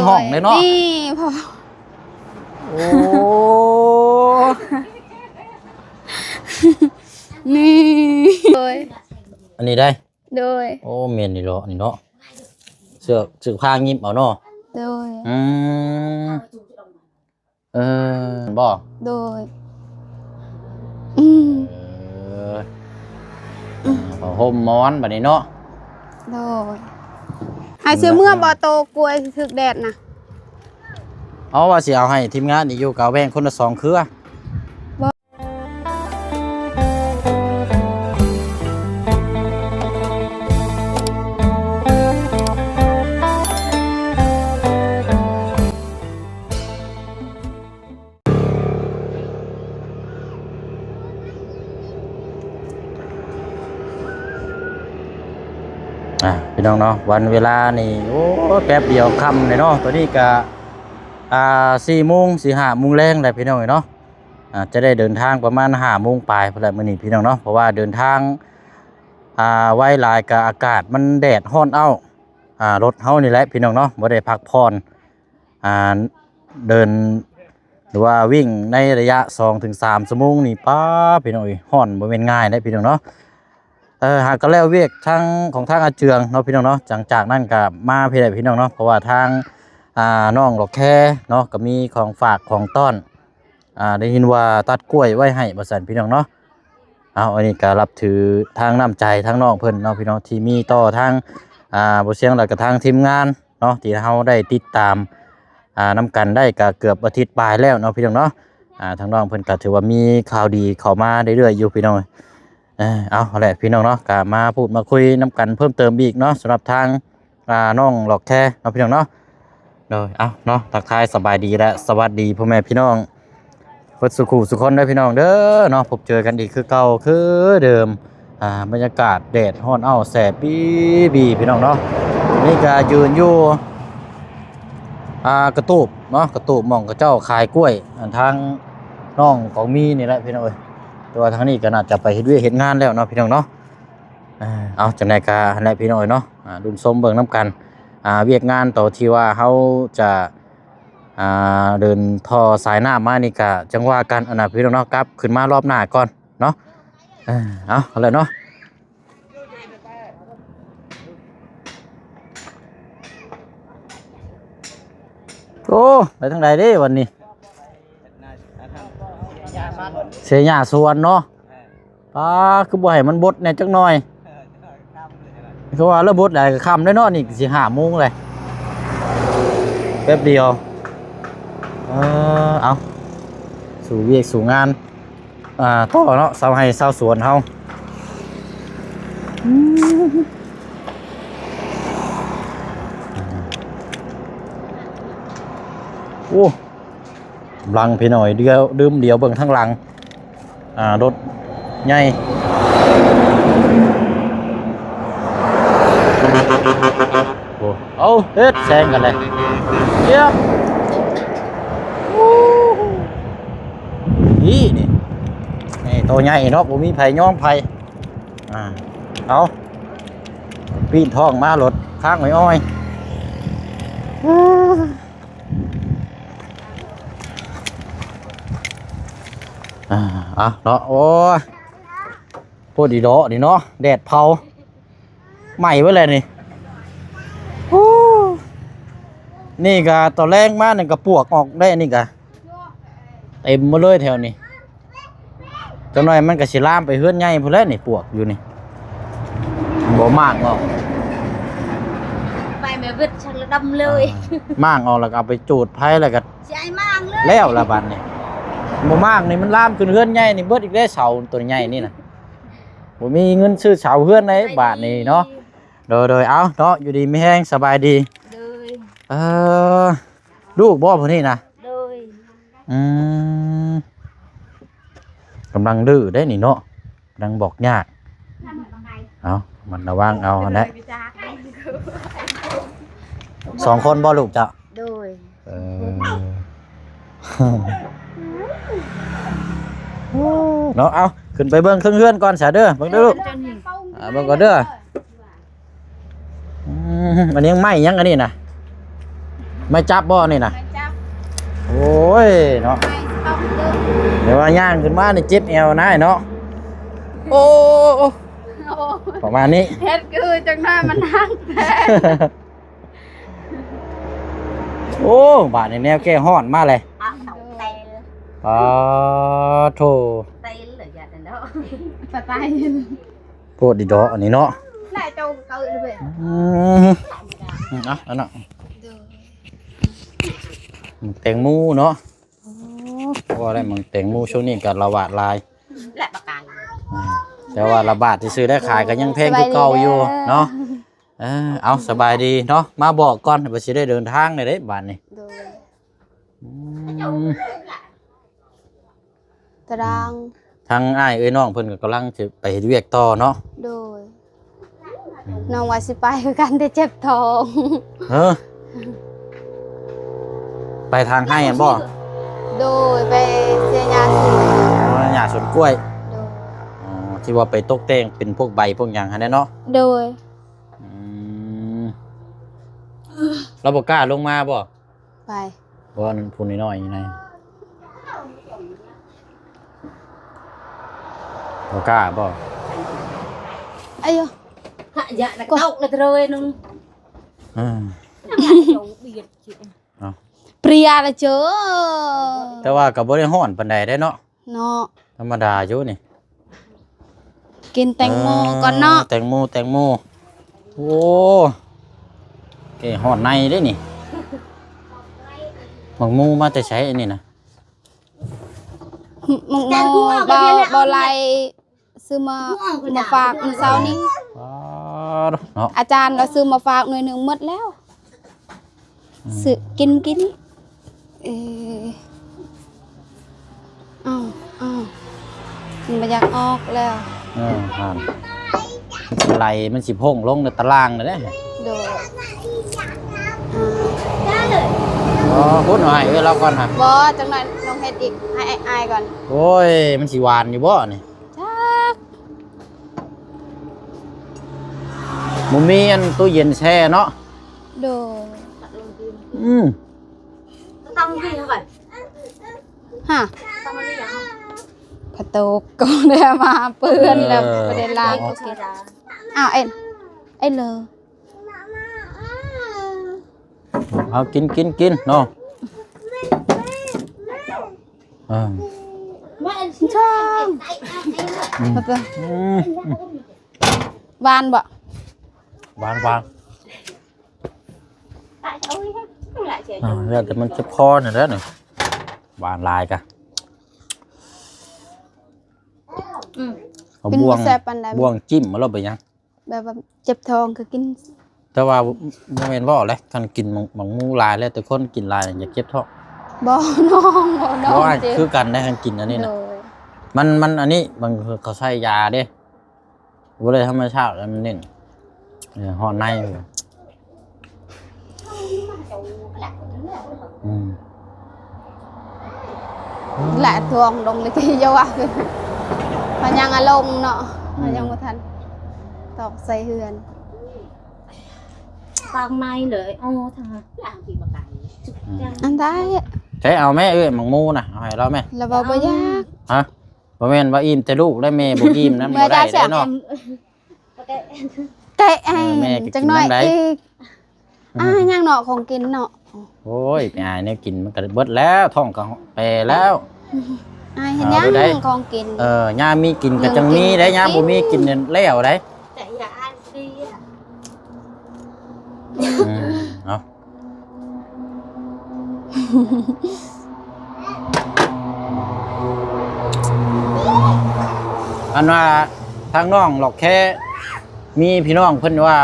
ห้องเลยเนาะนี่พอโอ้ นี่โดยอันนี้ได้โดยโอ้เมียนนี่เนาะเสือกผ้างิบเอาเนาะโดยเอบ่โดยห่มม้อนแบบนี้เนาะโดยไอเสื้อเมื่อบอโตกล้วยถึกแดดนะเอาว่าสิเอาให้ทีมงานนี่อยู่กับแบ่งคนละ2เครือพี่น้องเนาะวันเวลานี่โอ้แป๊บเดียวค่ำเลยเนาะตัวนี้ก็4 โมง 4-5 โมงแรงแหละพี่น้องเนาะจะได้เดินทางประมาณ5 โมงปลายพอแล้วมื้อนี้พี่น้องเนาะเพราะว่าเดินทางไว้หลายกับอากาศมันแดดร้อนเอารถเฮานี่แหละพี่น้องเนาะบ่ได้พักผ่อนเดินหรือว่าวิ่งในระยะ 2-3 ชั่วโมงนี่ป้าพี่น้องร้อนบ่แม่นง่ายเด้พี่น้องเนาะหากก็แล้วเวียกทางของทางอาเจืองเนาะพี่น้องเนาะจากนั้นก็มาพี่ได้พี่น้องเนาะเพราะว่าทางน้องดอกแค่เนาะก็มีของฝากของต้อนได้ยินว่าตัดกล้วยไว้ให้บ่ซั่นพี่น้องเนาะเอาอันนี้ก็รับถือทางน้ำใจทางน้องเพิ่นเนาะพี่น้องที่มีต่อทางบ่เสียงแล้วก็ทางทีมงานเนาะที่เฮาได้ติดตามนำกันได้ก็เกือบอาทิตย์ปลายแล้วเนาะพี่น้องเนาะทางน้องเพิ่นก็ถือว่ามีข่าวดีเข้ามาเรื่อยๆอยู่พี่น้องเอาแหละพี่น้องเนาะก็มาพูดมาคุยน้ำกันเพิ่มเติมอีกเนาะสำหรับทางน้องหลอกแท้เนาะพี่น้องเนาะโดยเอาเนาะทักทายสบายดีและสวัสดีพ่อแม่พี่น้องเพิ่นสุขุสุคนได้พี่น้องเด้อเนาะพบเจอกันอีกคือเก่าคือเดิมบรรยากาศแดดร้อนอ้าวแสบบีพี่น้องเนาะนี่ก็ยืนอยู่กระตูบเนาะกระตูบมองกระเจ้าขายกล้วยทางน้องของมีนี่แหละพี่น้องตัวทางนี้ก็น่าจะไปเฮ็ดเวียกเฮ็ดงานแล้วเนาะพี่น้องเนาะเอาจังได๋ก็หั่นแหละพี่น้องเนาะดุมส้มเบิ่งน้ำกันเวียกงานต่อที่ว่าเฮาจะเดินท่อสายน้ำมานี่ก็จังว่ากันอันน่ะพี่น้องเนาะกลับขึ้นมารอบหน้าก่อนเนาะเอาเลยเนาะโอ้ไปทางใดเด้วันนี้เสียหญ้าสวนเนาะคือบ่ให้มันบดแน่จักหน่อยคือว่าแล้วบดได้ก็ค่ำได้เนาะนี่สิ5 โมงเลยแป๊บเดียวเอาสู่เวียกสู่งานต่อเนาะชาวไร่ชาวสวนเฮาโอ้หลังพี่หน่อยเดียวดื่มเดียวเบิ่งทั้งหลังรถใหญ่โอ้เอาเฮ็ดแซงกันเลยเดี๋ยวนี่ตัวใหญ่เนาะบ่มีไผย้อมไผเอาปีนท้องมารถข้างไว้อ้อยเนาะโอ้ยพวกดีดอนี่เนาะแดดเผาใหม่ไว้เลยนี่นี่ก็ตอนแรกมาเนี่ยก็ปวกออกได้นี่ก็เต็มมาเลยแถวนี้จังหน่อยมันก็สิลามไปเฮือนใหญ่พุ่นแล้วนี่ปวกอยู่นี่บ่มากเนาะไปแม่วิทย์ชักระดำเลยมากออกแล้วก็เอาไปจูดไผแล้วก็ใจมากเลยแล้วละบัดนี่บ่มากนี่มันลามขึ้นเฮือนใหญ่นี่เบิดอีกได้เสาตัวใหญ่นี่น่ะบ่มีเงินซื้อเสาเฮือนในบาทนี่เนาะโดยเอาเนาะอยู่ดีมีแห้งสบายดีลูกบ่พวกนี้นะกำลังดื้อได้นี่เนาะกำลังบอกยากเอามันระวังเอาแหละ2 คนบ่ลูกจ้ะโดยเนาะเอาขึ้นไปเบิ่งเครื่องเฮือนก่อนซะเด้อเบิ่งเด้อลูกเบิ่งก่อนเด้ออันนี้ยังไหม้ยังอันนี้นะ ไม่จับบ่นี่นะ ไม่จับ โอ้ยเนาะ ไม่ต้องดึง เดี๋ยวว่าย่างขึ้นมานี่เจ็บเอวนะเนาะโอ้ โอ้ ประมาณนี้ เฮ็ดคือจังได้มันนั่งแท้ โอ้บาดในแนวแก้ฮ้อนมาเลย เอาเตล อ๋อโธ่ เตลเหลืออย่างนั้นเนาะ ปะไต โพดดิดอกอันนี้เนาะ ไหนโจงเกาเลยเว้ย อ่ะอันนั้นแตงโมเนาะเพราะว่าอะไรมึงแตงโมช่วงนี้ก็ระบาดหลาย และปากกา แต่ว่าระบาดที่ซื้อได้ขายก็ยังแพงคือเก่าอยู่เนาะเอาสบายดีเนาะมาบอกก่อนว่าสิได้เดินทางได้เด้บาดนี้ โดย อืม ตาราง ทางอ้ายเอ้ยน้องเพิ่นก็กำลังสิไปเฮ็ดเวียกต่อเนาะ โดยน้องว่าสิไปคือกันแต่เจ็บท้อง เออไปทางให้อันบ่ โดยไปเสียยาสูบ หญ้าสวนกล้วย โดย อ๋อที่ว่าไปตกแต่งเป็นพวกใบพวกหยังหั่นแหละเนาะ โดย อืมเราบ่กล้าลงมาบ่ ไป เพราะว่ามันพูนน้อยๆนี่นะบ่กล้าบ่ อายุ ฮะอย่าตกเลยเลยนึง อืม จงเบียดจิ เปรียละเจอ แต่ว่าก็บ่ได้ร้อนปานใดได้เนาะ เนาะ ธรรมดาอยู่นี่ กินแตงโมก่อนเนาะ แตงโมโอ้ฮ้อนในเด้นี่หมักหมูมาแต่ใช้อันนี้นะ มึงบ่ไล่ซื้อมาฝากมื้อเช้านี้ ว้าวเนาะ อาจารย์เราซื้อมาฝากหน่วยหนึงหมดแล้วซื้อกินเอออ้าวมันบ่อยากออกแล้ว ห่านไหลมันสิพ่งลงในตารางเลยเด้ โดย อ๋อพูดหน่อยเราก่อนฮะ บ่จังหน่อยลองเฮ็ดอีกให้อายก่อน โอ้ยมันสิหวานอยู่บ่นี่ จัก บ่มีอันตู้เย็นแช่เนาะ โดย ต้องดีเท่าไหร่ ฮะ ต้องมาเรียก กระตุกก็ได้มาเปื้อนแล้วบ่ได้ล้าง โอ ก็ เค กิน จ้า อ้าวเอ็นเลย เอากินเนาะอ่า ช่างมาเปิ้ลหวานบ่ หวาน tại sao ấy lại trẻ แล้วแต่มันเจ็บคอนี่แหละนี่หวานหลายกะเอา เป็น บ่ว บ่ ง แซ่บปานใด บ่วงจิ้มมาแล้วไปยัง แบบว่าเจ็บท้องก็กิน แต่ว่าบ่แม่นบ่เลยท่านกินหมังมูหลายแล้วแต่คนกินหลายน่ะอย่าเจ็บท้อง บ่น้องบ่น้อง เพราะว่า เจ็บ คือกันได้ท่านกินอันนี้ โด นะ ย มันอันนี้มันคือเขาใช้ยาเด้บ่ได้ธรรมชาติแล้วมันเน้นห่อในอยู่อืม แหละทวงลงเลยที่เยาว่าคือมันยังอารมณ์เนาะมันยังบ่ทันตอกใส่เฮือน con nay lợi ô thằng làm gì mà cày อันได้ ใช้เอาแม่หมังมูน่ะเอาให้เราแม่ แล้วบ่บ่ยาก ฮะบ่แม่นว่าอิ่มแต่ลูกได้แม่บ่อิ่มนำบ่ได้เด้เนาะ แกะให้ แม่ก็กิน จังน้อย น้ำใด อีกยังเนาะของกินเนาะ โอ้ยไปหาเนี่ยกินมันก็เบิดแล้วท้องก็แปรแล้ว เห็นยัง เอาไปได้ ของกิน ย่ามีกินก็จังมีได้ย่าบ่มีกินเนี่ยแล้วได้ chạy là ai đi á เอาอันว่าทางน้องหรอกแค่มีพี่น้องเพิ่นว่า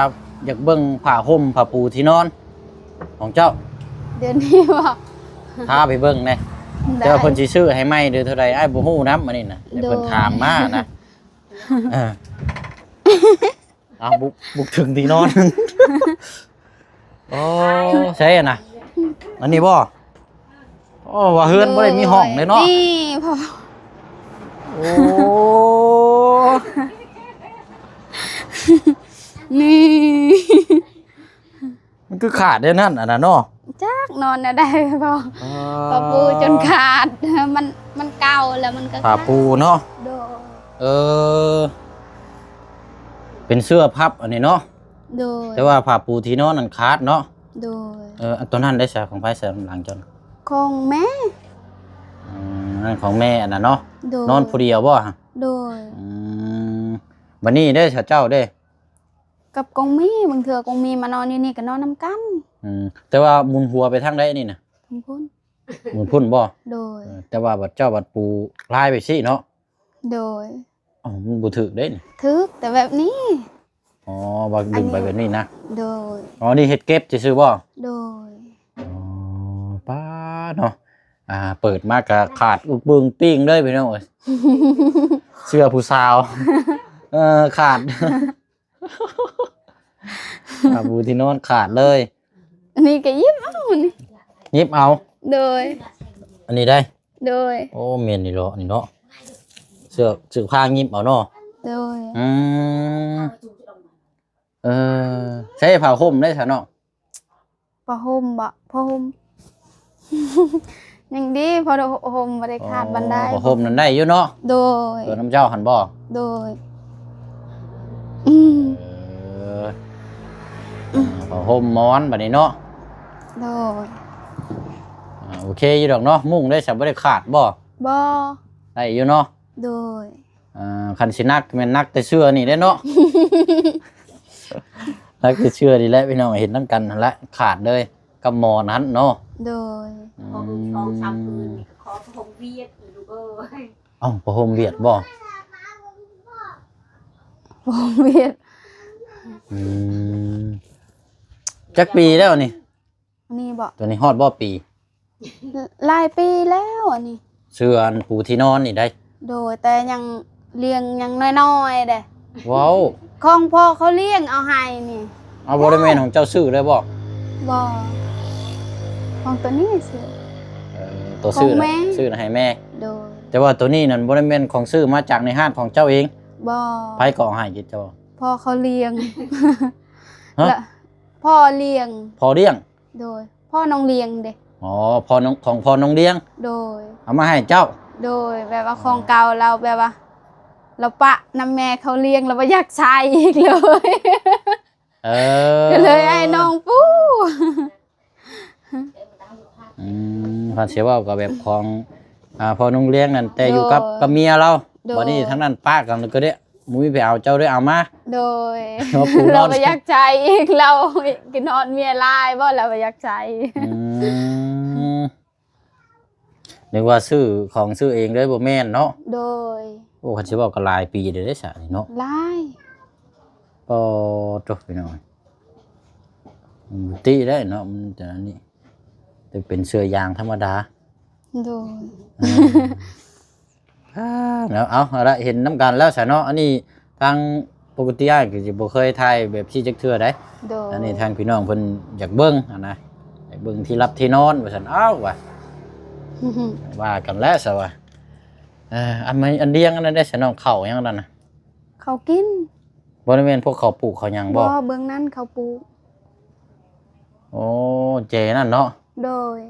อยากเบิ่งผ้าห่มผ้าปูที่นอน ของเจ้า เดี๋ยวนี้ว่า พาไปเบิ่งแหน่เจ้าเพิ่นสิซื้อให้ใหม่เด้อเท่าใดอ้ายบ่ฮู้นำอันนี้น่ะแต่เพิ่นถามมานะเอาบุกถึงที่นอน โอ้ใช่อะนะอันนี้บ่โอ้ว่าเฮือนบ่ได้มีห้องเลยเนาะ นี่พอ โอ้ นี่ มันคือขาดได้นั่นอันนั้นเนาะ จักนอนน่ะได้บ่ผ้าปูจนขาดมันเก่าแล้วมันก็ ผ้าปูเนาะ โดย เออเป็นเสื้อพับอันนี้เนาะ โดย แต่ว่าผ้าปูที่นอนนั่นขาดเนาะ โดย อันตัวนั้นได้ใส่ของไผใส่หลังจน ของแม่ นั่นของแม่อันนั้นเนาะ โดย นอนผู้เดียวบ่ฮะ โดย วันนี้ได้เจ้าได้ กับกงมีบางเทื่อกงมีมานอนอยู่นี่ก็นอนนํกัน แต่ว่าหมุนหัวไปทางใดนี่น่ะ ทั้งพุ่น หมุนพุ่นบ่ โดย แต่ว่าบัดเจ้าบัดปูลายไปสิเนาะ โดย อ๋อมันบ่ถึกเด้นี่ ทึกแต่แบบนี้ อ๋อว่าดึงไปแบบนี้นะ โดย อ๋อนี่เฮ็ดเก็บซื่อๆบ่ โดย อ๋อป้าเนาะเปิดมากก็ขาดอุกบึงปิ้งเลยพี่น้องเอ้ย เสื้อผู้สาวขาด บูที่นอนขาดเลย อันนี้ก็ยิบเอานี่ ยิบเอา โดย อันนี้ได้ โดย โอ้เมียนนี่เนาะนี่เนาะเสื้อผ้ายิบเอาเนาะ โดย ใช้ผ้าห่มได้ซะเนาะ ผ้าห่มบ่ผ้าห่ม ยังดีพอห่มบ่ได้ขาดบันได ผ้าห่มนั่นได้อยู่เนาะ โดย ตัวน้ำเจ้าหันบ่ โดย ผ้าห่มม้อนบัดนี้เนาะ โดย โอเคอยู่ดอกเนาะมุ่งได้สับบ่ได้ขาดบ่ บ่ ได้อยู่เนาะ โดย คันสินักแม่นนักแต่เชื่อนี่ได้เนาะ นักแต่เชื่อนี่แหละพี่น้องเห็นนำกันนั่นแหละขาดเลยกับหมอนั้นเนาะ โดย ของชาวปืนขอพงเวียดลูกเอ้ย เอ้าผ้าห่มเวียดบ่ บ่เวียด จักปีแล้วนี่ นี่บ่ ตัวนี้ฮอดบ่ปี หลายปีแล้วอันนี้ เสื้ออันปูที่นอนนี่ได้ โดยแต่ยังเลี้ยงยังน้อยๆเด้ ว้าว ของพ่อเขาเลี้ยงเอาให้นี่ เอาบ่ได้แม่นของเจ้าซื้อได้บ่ บ่ของตัวนี้สิ ตัวซื้อ ของแม่ ซื้อให้แม่ โดย แต่ว่าตัวนี้นั่นบ่ได้แม่นของซื้อมาจากในห้างของเจ้าเอง บ่ ไผก็เอาให้กิเจ้า พ่อเขาเลี้ยง ฮะ และพ่อเลี้ยง พอเลี้ยง โดย พ่อน้องเลี้ยงเด้ อ๋อพอน้องของพอน้องเลี้ยง โดย เอามาให้เจ้า โดยแบบว่าของเก่าเราแบบว่า เราปะน้ำแม่เขาเลี้ยงเราไม่อยากใช้อีกเลย ก็เลยไอ้น้องปู้ พันเสียว่าก็แบบของพอน้องเลี้ยงนั่นแต่อยู่กับเมียเราวันนี้ทั้งนั้นป้ากันก็ได้มุ้ยไปเอาเจ้าด้วยเอามา โดย เอาปูนอน เราไม่อยากใช้อีกเรากินนอนเมียลายบ่เราไม่อยากใช้ นึกว่าซื้อของซื้อเองเลยบ่แม่นเนาะ โดย โอ้คันสิบอกก็หลายปีเด้ได้ซะนี่เนาะ ลาย ปอจบไปหน่อยตีได้เนาะมันจะนี่แต่เป็นเสื้อยางธรรมดา โดย เนาะเอาละเห็นน้ำกันแล้วซะเนาะอันนี้ทางปกติอ้ายก็สิบ่เคยถ่ายแบบที่จักเทื่อได้ โดย อันนี้ทางพี่น้องเพิ่นอยากเบิ่งนะอยากเบิ่งที่รับที่นอนว่าซั่นอ้าวว่ะว่ากันแล้วซะว่าอันเลี้ยงอันนั้นได้ซะน้องเข้ายังนั่นน่ะ เขากิน บ่ได้แม่นพวกเขาปลูกเขาหยังบ่ เบื้องนั้นเขาปลูก โอ้เจนั่นเนาะ โดย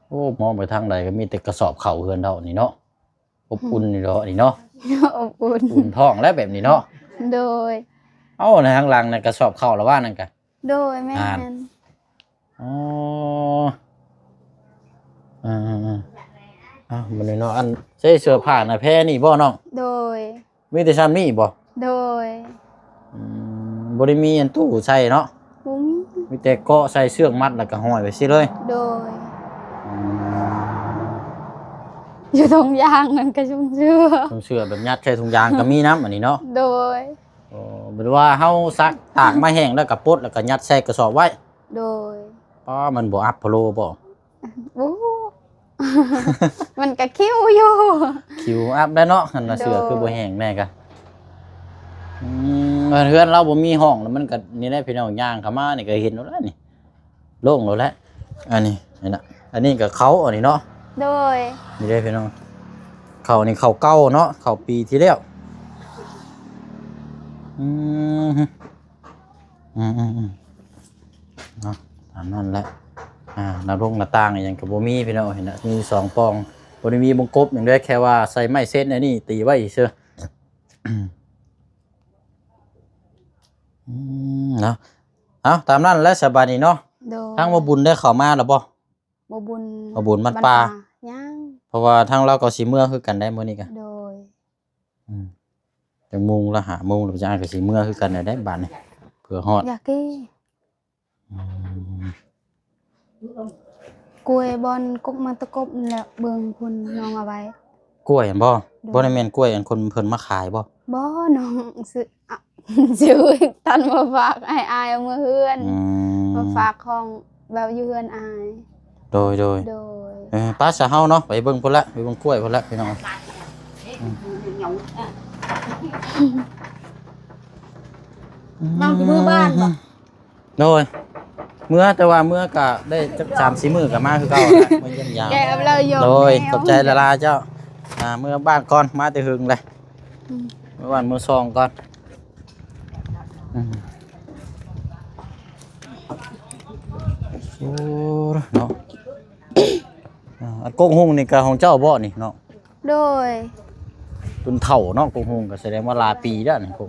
โอ้มองไปทางใดก็มีแต่กระสอบข้าวเฮือนเท่านี่เนาะอบอุ่นนี่เนาะนี่เนาะ อบอุ่น อุ่นท้องแล้วแบบนี้เนาะ โดย เอ้าในทางหลังนั่นกระสอบข้าวละว่านั่นกะ โดยแม่น อ๋อมันนี่เนาะอันใส่เสื้อผ้าน่ะแพ้นี่บ่น้อง โดย มีแต่ซ้ำนี่บ่ โดย บ่ได้มีอันตู้ใส่เนาะ บุ้ง มีแต่เกาะใส่เชือกมัดแล้วก็ห้อยไว้สิเลย โดย อยู่ตรงยางนั่นก็ชุ่มเชื่อ ถุงเสื้อแบบยัดใส่ถุงยางก็มีน้ำอันนี้เนาะ โดย โอ้แปลว่าเฮาซักตากมาแห้งแล้วก็ปลดแล้วก็ยัดใส่กระสอบไว้ โดย ป้ามันบ่อัพโพโลบ่ บู๊ มันก็คิ้วอยู่ คิวอัพได้เนาะหั่นน่ะเสื้อ โด คือบ่แห้งแน่กะเฮือนเราบ่มีห้องแล้วมันก็นี่ได้พี่น้องย่างเข้ามานี่ก็เห็นแล้วนี่โล่งแล้วแหละอันนี้นี่น่ะอันนี้ก็เขาอันนี้เนาะ โดย นี่ได้พี่น้องเขานี่เขาเก่าเนาะเขาปีที่แล้ว เนาะตามนั้นแหละหน้าโรงหน้าต่างนี่หยังก็บ่มีพี่น้องเห็นน่ะมี2ปล่องบ่ได้มีวงกบหยังด้วยแค่ว่าใส่ไม้เส้นอันนี้ตีไว้เฉยเนาะเอาตามนั้นแหละสบายดีเนาะ โดย ทางบ่บุญได้เข้ามาแล้วบ่ บ่บุญ บ่บุญบ้านป่า ยัง เพราะว่าทางเราก็สิเมื่อคือกันได้มื้อนี้ก็ โดย จังมุงละหาโมงหรือจะอ่านก็สิเมื่อคือกันได้บาดนี่เผื่อฮอด อยากกินกล้วยบอนกกมาตะกบนั่นแหละเบิ่งพุ่นน้องเอาไว้ กล้วยอันบ่บ่ได้แม่นกล้วยอันคนเพิ่นมาขายบ่ บ่น้องซื้ออะ ซื้อตันมาฝากให้อายเอามือเฮือนมาฝากของแบบอยู่เฮือนอาย โดย โดย ป้าสะเฮาเนาะไปเบิ่งพุ่นละไปเบิ่งกล้วยพุ่นละพี่น้อง น้องอยู่มือบ้านบ่ โดยเมื่อแต่ว่าเมื่อก็ได้จัก3-4มื้อก็มาคือเก่าแหละมาเยี่ยมยาม แกเอาเลยโยม โดย แมว ขอบใจละลาเจ้าเมื่อบ้านก่อนมาแต่หึงเลยเมื่อวันมื้อซองก่อนโอ้เนาะอันกงหุงนี่ก็ของเจ้าบ่นี่เนาะ โดย ตุนเฒ่าเนาะกงหุงก็แสดงว่าหลายปีแล้วนี่คง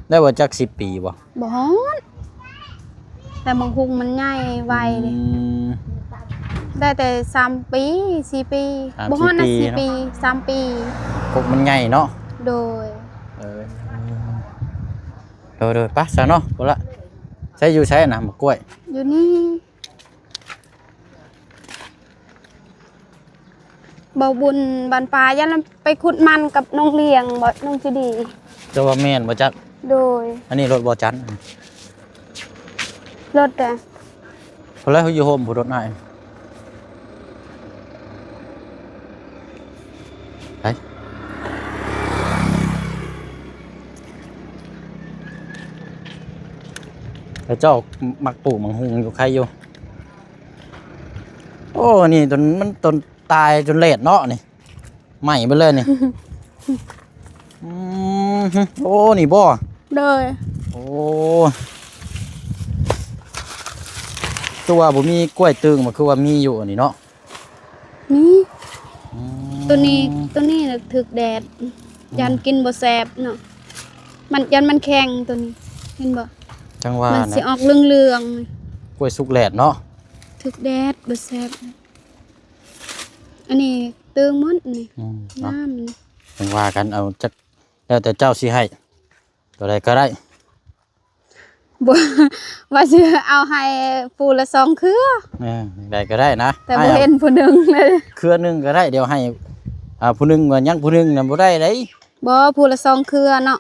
ได้ว่าจัก10 ปีบ่ บ่ฮอดแต่บางคุงมันใหญ่ไวดิได้แต่3ปี4ปีบ่ฮอดนะ4ปี3ปี กงมันใหญ่เนาะ โดย โดยไปซะเนาะพุ่นละใช้อยู่ใช้น่ะมะกล้วย อยู่นี่บ่บุญบันปลายันไปขุดมันกับน้องเลี้ยงบ่น้องสิดี เจ้าว่าแม่นบ่จัก โดย อันนี้รถบ่จัน รถอะ เพราะแล้วเขาอยู่โฮมผู้รถนายไปแล้วเจ้ามักปลูกมังหุงอยู่ใครอยู่โอ้นี่จนมันจนตายจนเละเนาะนี่ไหม้ไปเลยนี่ โอ้นี่บ่ โดย โอ้ตัวบ่มีกล้วยตึงมันคือว่ามีอยู่อันนี้เนาะ นี่ตัวนี้น่ะถึกแดดยันกินบ่แซ่บเนาะมันยันมันแข็งตัวนี้เห็นบ่ จังว่า มันสิ นะ ออกเหลือง กล้วยสุกแหลดเนาะ ๆถึกแดดบ่แซ่บอันนี้ตึงหมดนี่ เนาะ น้ำนี่ จังว่ากันเอาจักแล้วแต่เจ้าสิให้ตัวใดก็ได้ บ่ ว่าสิเอาให้ปูละ2เครือ ใดก็ได้นะ แต่บ่เห็นผู้หนึงเลย เครือหนึงก็ได้เดี๋ยวให้ผู้หนึงว่ายังผู้หนึงน่ะบ่ได้เด้ บ่ปูละ2เครือเนาะ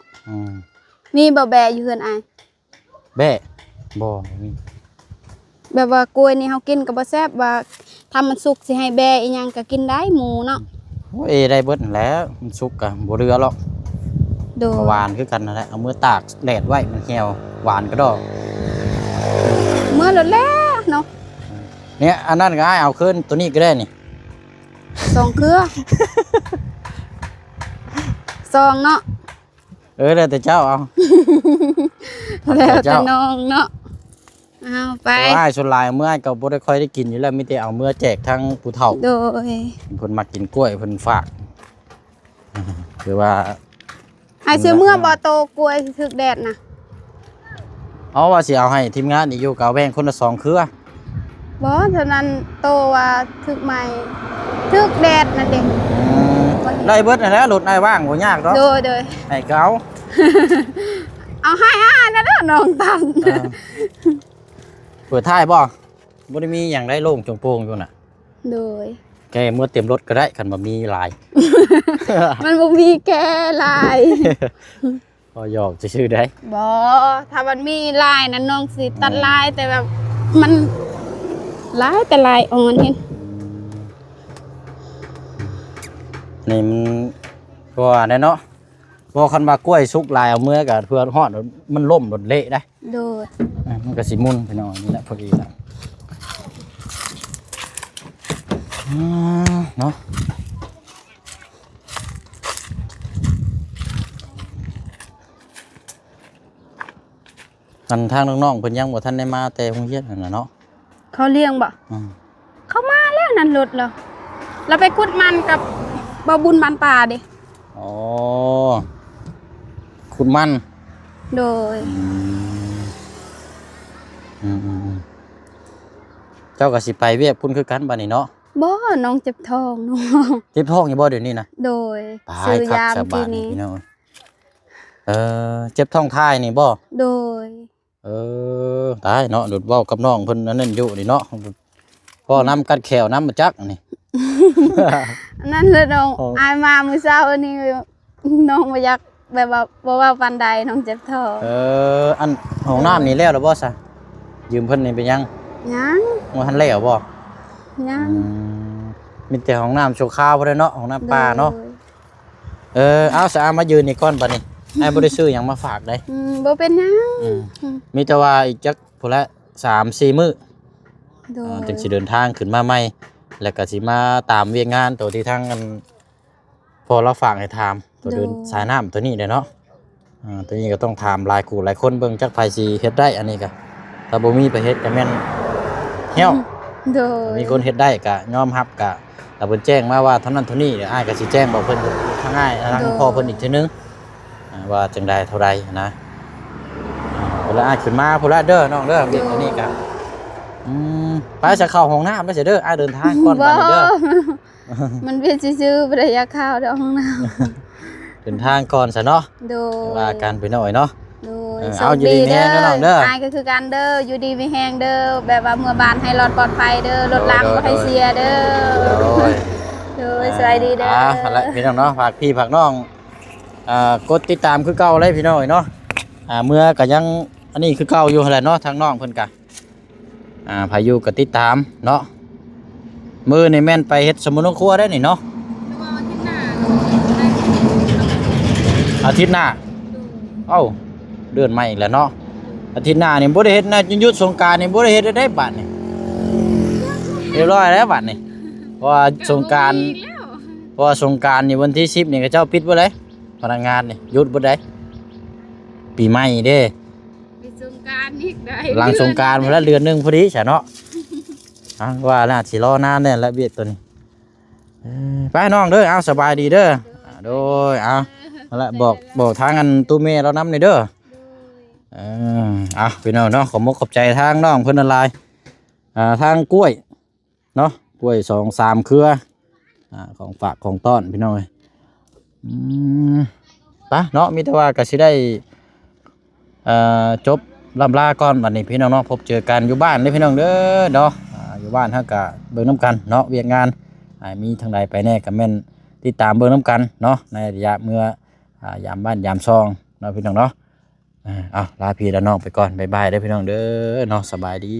มีบ่แบะอยู่เฮือนอาย แบ่บ่มี แบบว่ากล้วยนี่เฮากินก็บ่แซ่บว่าถ้ามันสุกสิให้แบะอีหยังก็กินได้หมูเนาะ โอ้ยได้เบิดนั่นแหล้วมันสุกก็บ่เหลือหรอก โดย หวานคือกันนั่นแหละเอามือตากแดดไว้มันเหี่ยวหวานก็ดอก เมื่อแล้วแหละเนาะ เนี่ยอันนั้นก็ให้เอาขึ้นตัวนี้ก็ได้นี่ 2เครือ 2เนาะ แล้วแต่เจ้าเอา แล้วแต่น้องเนาะเอาไป ว่าส่วนหลายเมื่อก็บ่ได้ค่อยได้กินอยู่แล้วมีแต่เอาเมื่อแจกทั้งผู้เฒ่า โดย เพิ่นมักกินกล้วยเพิ่นฝากคือว่า ให้ซื้อเมื่อบ่โตกล้วยถึกแดดนะ เอาว่าสิเอาให้ทีมงานอีกอยู่ก็เอาแบ่งคนละ2เครือ บ่เท่านั้นโตว่าถึกใหม่ถึกแดดนั่นเด้ ได้เบิดนั่นแหละรถนายว่างบ่ยากดอก โดย ให้เกา เอาให้นั่นเด้อน้องตัน เปิดท้ายบ่บ่ได้มีหยังได้โล่งโปร่งอยู่น่ะ โดย แกเมื่อเต็มรถก็ได้คันบ่มีหลาย มันบ่มีแก่ลาย พอหยอกจะชื่อได้ บ่ถ้ามันมีลายนั้นน้องสิตัดลายแต่แบบมันลายแต่ลายอ่อนเห็น นี่มันก็ว่าได้เนาะบ่คันว่ากล้วยสุกหลายเอาเมื่อก็เพื่อฮอดมันล่มรถเละได้ โดย มันก็สิมุนไปหน่อยนี่แหละพอดีแล้วเนาะ ทางน้องๆเพิ่นยังบ่ทันได้มาแต่โรงเรียนนั่นน่ะเนาะ เขาเลี้ยงบ่ อืม เขามาแล้วนั่นรถแล้วเราไปกุดมันกับบ่บุญบ้านป่าเด้ อ๋อคุณมัน โดย เจ้าก็สิไปเวียกพุ่นคือกันบัดนี้เนาะ บ่น้องเจ็บท้องน้อง เจ็บท้องอยู่บ่เดี๋ยวนี้นะ โดย ตา ซื้ ย อ คัก ยา ส เมื่อกี้ บายนี่ นี้ พี่น้องเจ็บท้องท้ายนี่บ่ โดย ตายเนาะดุดเว้ากับน้องเพิ่นอันนั้นอยู่นี่เนาะพ่อน้ำกัดแขวน้ำมาจักอันนี้ นั่นเลยน้อง โอ้ อายมามื้อเช้าอันนี้น้องบ่อยากแบบว่าบ่เว้าปานใดน้องเจ็บท้อง อันห้องน้ำนี่แล้วหรือบ่ซะยืมเพิ่นนี่เป็นยัง ยัง บ่ทันแล้วบ่ ยัง มีแต่ห้องน้ำชั่วคราวบ่ได้เนาะห้องน้ำปลาเนาะ โดย เอาสะอามายืนนี่ก่อนบัดนี้ให้บ่ได้ซื้อหยังมาฝากได้ บ่เป็นหยัง มีแต่ว่าอีกจักพุ่นละ 3-4 มื้อ โดย จึงสิเดินทางขึ้นมาใหม่แล้วก็สิมาตามเวียกงานตัวที่ทางอันพอเราฝากให้ถามตัวเดินสายน้ำตัวนี้เด้อเนาะตัวนี้ก็ต้องถามหลายคู่หลายคนเบิ่งจักไผสิเฮ็ดได้อันนี้ก็ถ้าบ่มีไปเฮ็ดก็แม่นเหี่ยว โดย มีคนเฮ็ดได้ก็ยอมรับก็ถ้าเพิ่นแจ้งมาว่าเท่านั้นเท่านี้เดี๋ยวอ้ายก็สิแจ้งบอกเพิ่นทางอ้ายทางพ่อเพิ่นอีกทีนึงว่าจังใดเท่าใดนะเวลาอ้ายขึ้นมาพุ่นละเด้อน้องเด้อเด็กอันนี้ก็ไปจะเข้าห้องน้ำได้เสียเด้ออ้ายเดินทางก่อนบัดนี้เด้อ มันเป็นซื่อๆบ่ได้อยากเข้าดอกห้องน้ำ เดินทางก่อนซะเนาะ โดย ว่ากันไปหน่อยเนาะ โดย เอาอยู่ดีมีแฮงเด้อน้องเด้อ อายก็คือกันเด้ออยู่ดีมีแฮงเด้อแบบว่าเมื่อบ้านให้รอดปลอดภัยเด้อรถล้างบ่ให้เสียเด้อ โอ้ย โดยสวัสดีเด้อ เอาละพี่น้องเนาะฝากพี่ฝากน้องกดติดตามคือเก่าเลยพี่น้องเนาะเมื่อก็ยังอันนี้คือเก่าอยู่หั่นแหละเนาะทางน้องเพิ่นก็พายุก็ติดตามเนาะมื้อนี่แม่นไปเฮ็ดสมุนครัวได้นี่เนาะอาทิตย์หน้าเอ้าเดือนใหม่อีกแล้วเนาะอาทิตย์หน้านี่บ่ได้เฮ็ดนะหยุดสงกรานต์นี่บ่ได้เฮ็ดได้บัดนี่เรียบร้อยแล้วบัดนี่เพราะว่าสงกรานต์ เพราะว่าสงกรานต์นี่วันที่10นี่ก็เจ้าปิดบ่ได้พนักงานนี่หยุดบ่ได้ปีใหม่เด้ ไปสงกรานต์อีกได้ หลังสงกรานต์พุ่นละเดือนหนึงพอดีซะเนาะว่าน่าสิรอนานแน่ละเบียดตัวนี้ไปน้องเด้อเอาสบายดีเด้อโดยเอาละบอกทางอันตู้เมเรานำนี่เด้อพี่น้องเนาะขอมกขอบใจทางน้องเพิ่นอะไรทางกล้วยเนาะกล้วย2-3เครือของฝากของต้อนพี่น้องเอ้ยไปเนาะมีแต่ว่าก็สิได้จบลำลาก่อนบัดนี้พี่น้องเนาะพบเจอกันอยู่บ้านเด้อพี่น้องเด้อเนาะอยู่บ้านเฮาก็เบิ่งน้ำกันเนาะเวียกงานมีทางใดไปแน่ก็แม่นติดตามเบิ่งน้ำกันเนาะในระยะเมื่อยามบ้านยามซองเนาะพี่น้องเนาะลาพี่และน้องไปก่อนบ๊ายบายเด้อพี่น้องเด้อเนาะสบายดี